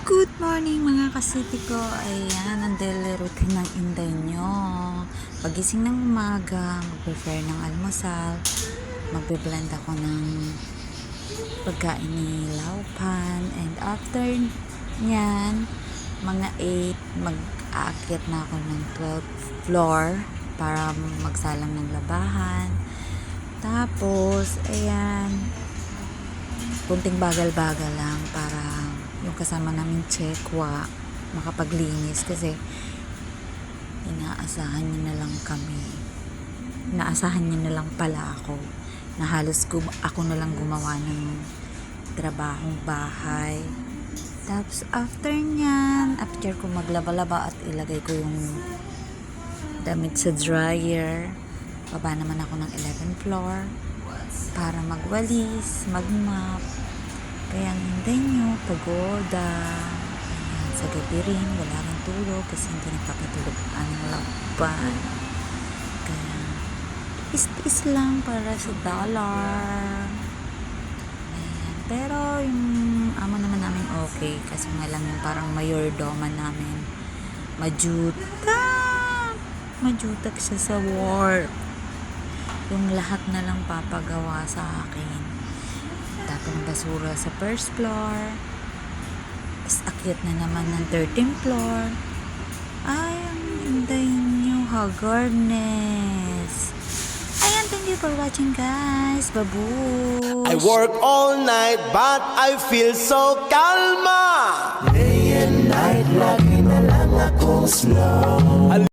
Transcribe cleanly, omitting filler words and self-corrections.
Good morning mga kasiti ko. Ayan, ang daily routine ng Inday nyo. Pagising ng umaga, mag-prepare ng almusal, magbe-blend ako ng pagkain ni Laupan, and after nyan, mga 8, mag-aakyat na ako ng 12th floor para magsalang ng labahan. Tapos, ayan, kunting bagal-bagal lang para yung kasama namin Chekwa makapaglinis kasi inaasahan niya na lang kami. Inaasahan niya na lang pala ako na halos ako na lang gumawa ng trabahong bahay. Tapos after nyan, after ko maglaba-laba at ilagay ko yung damit sa dryer, baba naman ako ng 11th floor para magwalis, magmap. Kaya hindi nyo, pagoda. Ayan, sa gabi rin, wala rin tulog kasi hindi nagpapatulog ang Laupan. Kaya, is lang para sa dollar. Ayan, pero yung amo naman namin okay kasi nga lang yung parang mayordoman namin. Majutak siya sa work. Yung lahat na lang papagawa sa akin. Tapos ng basura sa first floor. Tapos akyat na naman ng 13th floor. Ay, ang hinday nyo, haggardness. Ayan, thank you for watching guys. Babush! I work all night but I feel so calma. Day and night, lagi na lang akong slow.